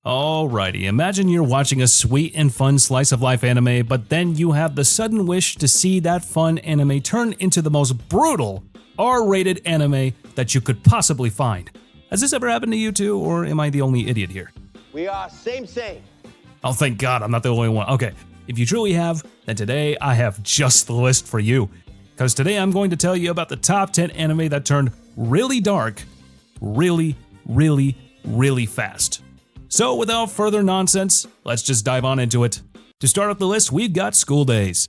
Alrighty, imagine you're watching a sweet and fun slice of life anime, but then you have the sudden wish to see that fun anime turn into the most brutal, R-rated anime that you could possibly find. Has this ever happened to you too, or am I the only idiot here? We are same. Oh, thank God, I'm not the only one. Okay, if you truly have, then today I have just the list for you. Because today I'm going to tell you about the top 10 anime that turned really dark, really fast. So without further nonsense, let's just dive on into it. To start off the list, we've got School Days.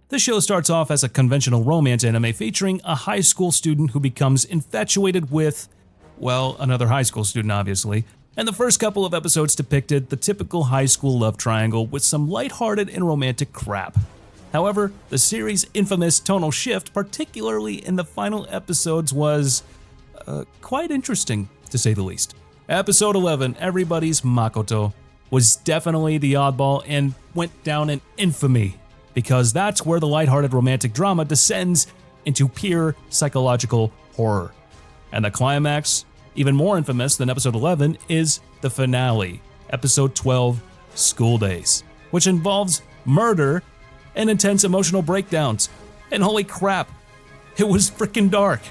This show starts off as a conventional romance anime featuring a high school student who becomes infatuated with, well, another high school student obviously, and the first couple of episodes depicted the typical high school love triangle with some lighthearted and romantic crap. However, the series' infamous tonal shift, particularly in the final episodes, was quite interesting, to say the least. Episode 11, Everybody's Makoto, was definitely the oddball and went down in infamy, because that's where the lighthearted romantic drama descends into pure psychological horror. And the climax, even more infamous than episode 11, is the finale, episode 12, School Days, which involves murder and intense emotional breakdowns. And holy crap, it was freaking dark,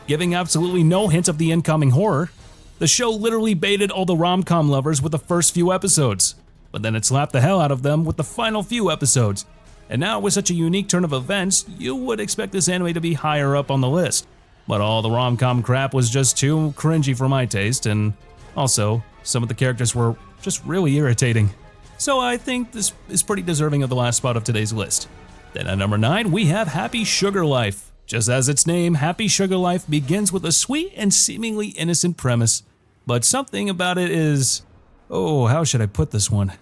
giving absolutely no hint of the incoming horror. The show literally baited all the rom-com lovers with the first few episodes, but then it slapped the hell out of them with the final few episodes. And now with such a unique turn of events, you would expect this anime to be higher up on the list. But all the rom-com crap was just too cringy for my taste, and also, some of the characters were just really irritating. So I think this is pretty deserving of the last spot of today's list. Then at number 9, we have Happy Sugar Life. Just as its name, Happy Sugar Life begins with a sweet and seemingly innocent premise. But something about it is, how should I put this one?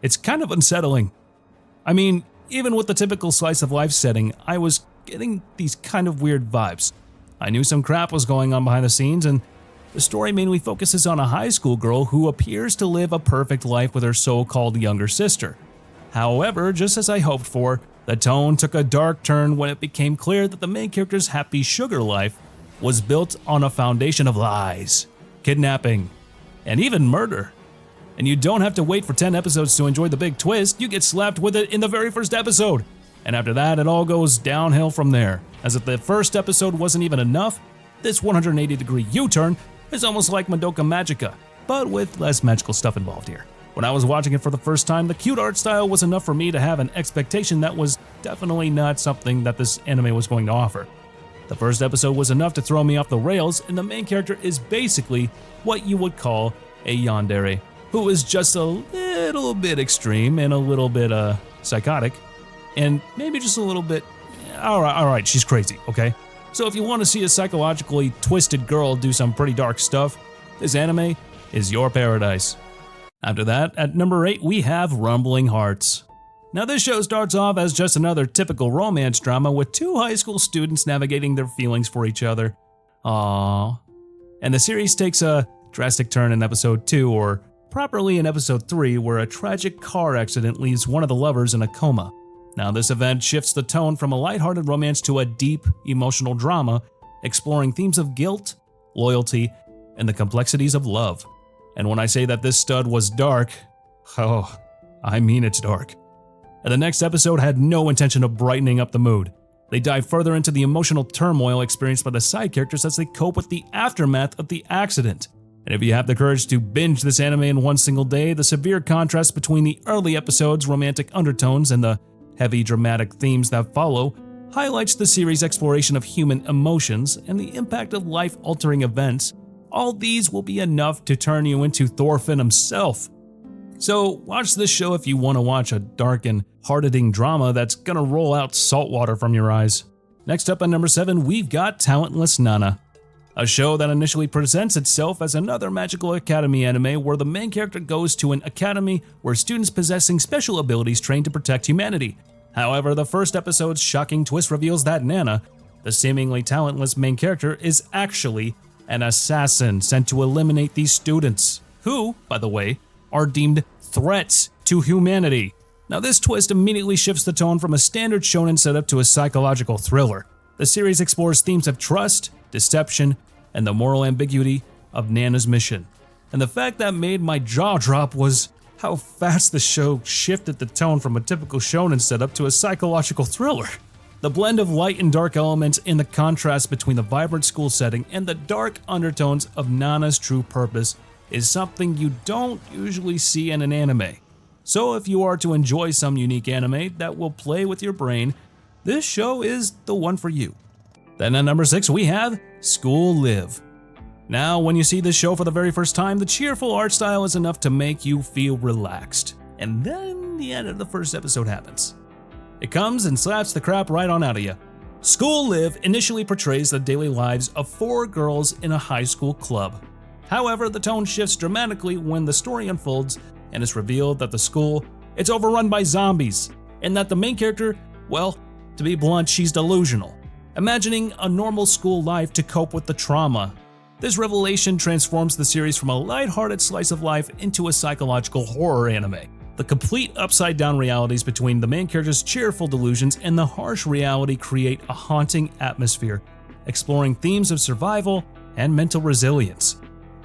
It's kind of unsettling. I mean, even with the typical slice of life setting, I was getting these kind of weird vibes. I knew some crap was going on behind the scenes, and the story mainly focuses on a high school girl who appears to live a perfect life with her so-called younger sister. However, just as I hoped for, the tone took a dark turn when it became clear that the main character's happy sugar life was built on a foundation of lies, kidnapping, and even murder. And you don't have to wait for 10 episodes to enjoy the big twist, you get slapped with it in the very first episode. And after that, it all goes downhill from there. As if the first episode wasn't even enough, this 180-degree U-turn is almost like Madoka Magica, but with less magical stuff involved here. When I was watching it for the first time, the cute art style was enough for me to have an expectation that was definitely not something that this anime was going to offer. The first episode was enough to throw me off the rails, and the main character is basically what you would call a yandere, who is just a little bit extreme and a little bit psychotic, and maybe just a little bit, alright, she's crazy, okay? So if you want to see a psychologically twisted girl do some pretty dark stuff, this anime is your paradise. After that, at number 8, we have Rumbling Hearts. Now this show starts off as just another typical romance drama with two high school students navigating their feelings for each other. Aww. And the series takes a drastic turn in episode 2, or properly in episode 3, where a tragic car accident leaves one of the lovers in a coma. Now this event shifts the tone from a lighthearted romance to a deep, emotional drama, exploring themes of guilt, loyalty, and the complexities of love. And when I say that this stud was dark, I mean it's dark. And the next episode had no intention of brightening up the mood. They dive further into the emotional turmoil experienced by the side characters as they cope with the aftermath of the accident. And if you have the courage to binge this anime in one single day, the severe contrast between the early episodes' romantic undertones and the heavy dramatic themes that follow highlights the series' exploration of human emotions and the impact of life-altering events. All these will be enough to turn you into Thorfinn himself. So watch this show if you want to watch a dark and hard-hitting drama that's gonna roll out salt water from your eyes. Next up at number 7, we've got Talentless Nana, a show that initially presents itself as another magical academy anime where the main character goes to an academy where students possessing special abilities train to protect humanity. However, the first episode's shocking twist reveals that Nana, the seemingly talentless main character, is actually an assassin sent to eliminate these students, who, by the way, are deemed threats to humanity. Now this twist immediately shifts the tone from a standard shonen setup to a psychological thriller. The series explores themes of trust, deception, and the moral ambiguity of Nana's mission. And the fact that made my jaw drop was how fast the show shifted the tone from a typical shonen setup to a psychological thriller. The blend of light and dark elements and the contrast between the vibrant school setting and the dark undertones of Nana's true purpose is something you don't usually see in an anime. So if you are to enjoy some unique anime that will play with your brain, this show is the one for you. Then at number 6 we have School Live. Now when you see this show for the very first time, the cheerful art style is enough to make you feel relaxed. And then the end of the first episode happens. It comes and slaps the crap right on out of you. School Live initially portrays the daily lives of 4 girls in a high school club. However, the tone shifts dramatically when the story unfolds and it's revealed that the school, it's overrun by zombies, and that the main character, well, to be blunt, she's delusional, imagining a normal school life to cope with the trauma. This revelation transforms the series from a lighthearted slice of life into a psychological horror anime. The complete upside-down realities between the main character's cheerful delusions and the harsh reality create a haunting atmosphere, exploring themes of survival and mental resilience.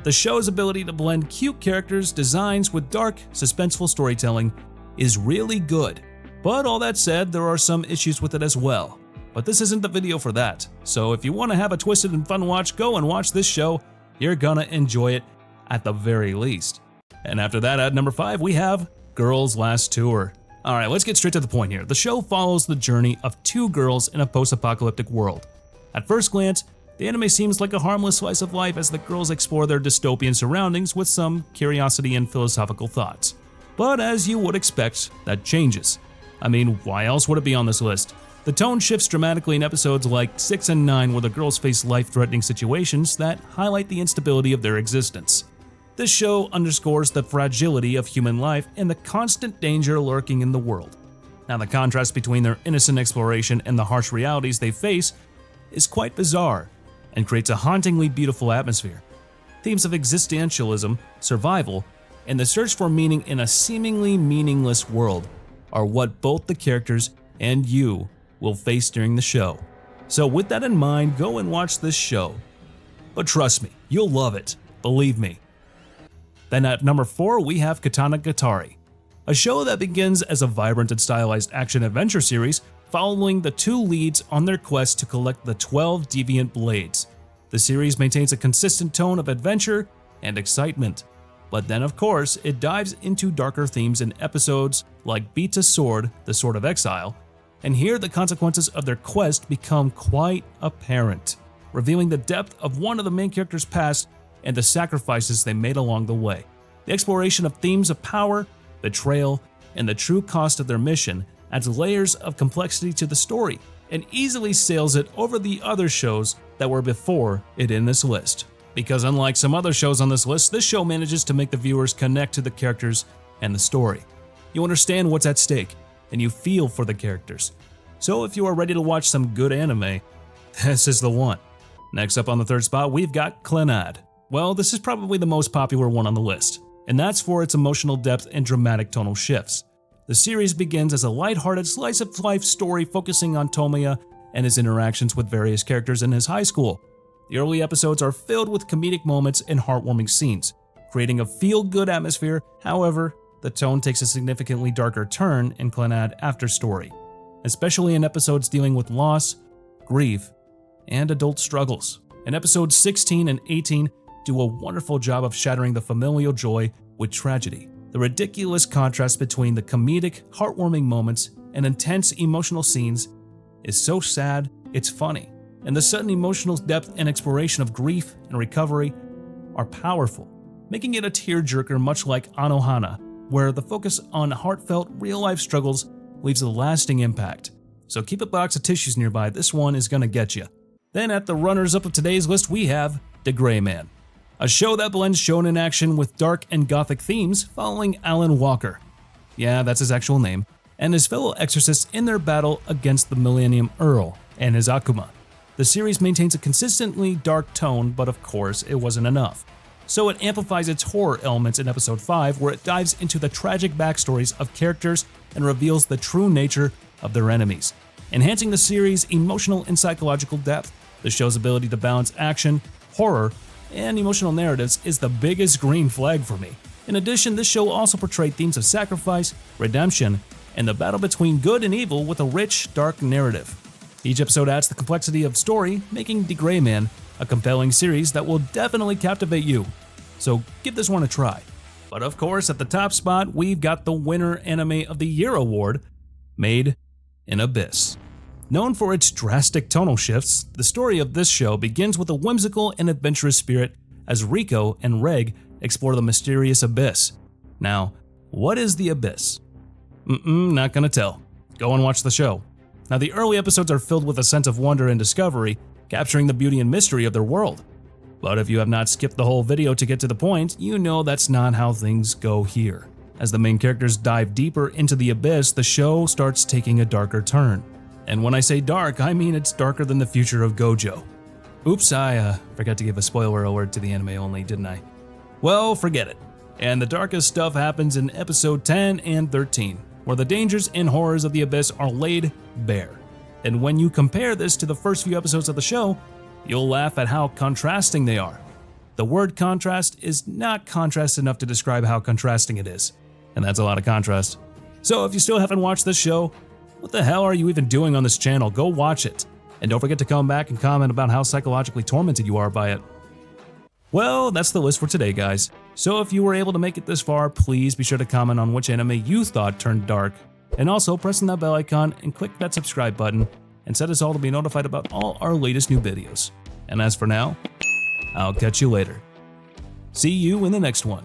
The show's ability to blend cute characters' designs with dark, suspenseful storytelling is really good. But all that said, there are some issues with it as well. But this isn't the video for that, so if you want to have a twisted and fun watch, go and watch this show. You're gonna enjoy it at the very least. And after that, at number 5, we have Girls' Last Tour. Alright, let's get straight to the point here. The show follows the journey of 2 girls in a post-apocalyptic world. At first glance, the anime seems like a harmless slice of life as the girls explore their dystopian surroundings with some curiosity and philosophical thoughts. But as you would expect, that changes. I mean, why else would it be on this list? The tone shifts dramatically in episodes like 6 and 9 where the girls face life-threatening situations that highlight the instability of their existence. This show underscores the fragility of human life and the constant danger lurking in the world. Now, the contrast between their innocent exploration and the harsh realities they face is quite bizarre and creates a hauntingly beautiful atmosphere. Themes of existentialism, survival, and the search for meaning in a seemingly meaningless world are what both the characters and you will face during the show. So with that in mind, go and watch this show. But trust me, you'll love it, believe me. Then at number 4, we have Katanagari, a show that begins as a vibrant and stylized action-adventure series following the 2 leads on their quest to collect the 12 deviant blades. The series maintains a consistent tone of adventure and excitement, but then of course it dives into darker themes in episodes like Beat to Sword, the Sword of Exile, and here the consequences of their quest become quite apparent, revealing the depth of one of the main characters' past and the sacrifices they made along the way. The exploration of themes of power, betrayal, and the true cost of their mission adds layers of complexity to the story and easily sails it over the other shows that were before it in this list. Because unlike some other shows on this list, this show manages to make the viewers connect to the characters and the story. You understand what's at stake, and you feel for the characters. So if you are ready to watch some good anime, this is the one. Next up on the 3rd spot, we've got Clad. Well, this is probably the most popular one on the list, and that's for its emotional depth and dramatic tonal shifts. The series begins as a lighthearted slice-of-life story focusing on Tomoya and his interactions with various characters in his high school. The early episodes are filled with comedic moments and heartwarming scenes, creating a feel-good atmosphere. However, the tone takes a significantly darker turn in Clad after story, especially in episodes dealing with loss, grief, and adult struggles. And episodes 16 and 18 do a wonderful job of shattering the familial joy with tragedy. The ridiculous contrast between the comedic, heartwarming moments and intense emotional scenes is so sad, it's funny. And the sudden emotional depth and exploration of grief and recovery are powerful, making it a tearjerker much like Anohana, where the focus on heartfelt, real-life struggles leaves a lasting impact. So keep a box of tissues nearby, this one is gonna get you. Then at the runners-up of today's list, we have The Gray Man, a show that blends shonen action with dark and gothic themes following Alan Walker, yeah, that's his actual name, and his fellow exorcists in their battle against the Millennium Earl and his Akuma. The series maintains a consistently dark tone, but of course it wasn't enough. So it amplifies its horror elements in episode 5, where it dives into the tragic backstories of characters and reveals the true nature of their enemies, enhancing the series' emotional and psychological depth. The show's ability to balance action, horror, and emotional narratives is the biggest green flag for me. In addition, this show also portrayed themes of sacrifice, redemption, and the battle between good and evil with a rich, dark narrative. Each episode adds the complexity of story, making The Gray Man a compelling series that will definitely captivate you. So give this one a try. But of course, at the top spot, we've got the Winner Anime of the Year award, Made in Abyss. Known for its drastic tonal shifts, the story of this show begins with a whimsical and adventurous spirit as Rico and Reg explore the mysterious abyss. Now, what is the abyss? Not gonna tell. Go and watch the show. Now, the early episodes are filled with a sense of wonder and discovery, capturing the beauty and mystery of their world. But if you have not skipped the whole video to get to the point, you know that's not how things go here. As the main characters dive deeper into the abyss, the show starts taking a darker turn. And when I say dark, I mean it's darker than the future of Gojo. Oops, I forgot to give a spoiler alert to the anime only, didn't I? Well, forget it. And the darkest stuff happens in episode 10 and 13, where the dangers and horrors of the abyss are laid bare. And when you compare this to the first few episodes of the show, you'll laugh at how contrasting they are. The word contrast is not contrast enough to describe how contrasting it is. And that's a lot of contrast. So if you still haven't watched this show, what the hell are you even doing on this channel? Go watch it. And don't forget to come back and comment about how psychologically tormented you are by it. Well, that's the list for today, guys. So if you were able to make it this far, please be sure to comment on which anime you thought turned dark. And also press on that bell icon and click that subscribe button and set us all to be notified about all our latest new videos. And as for now, I'll catch you later. See you in the next one.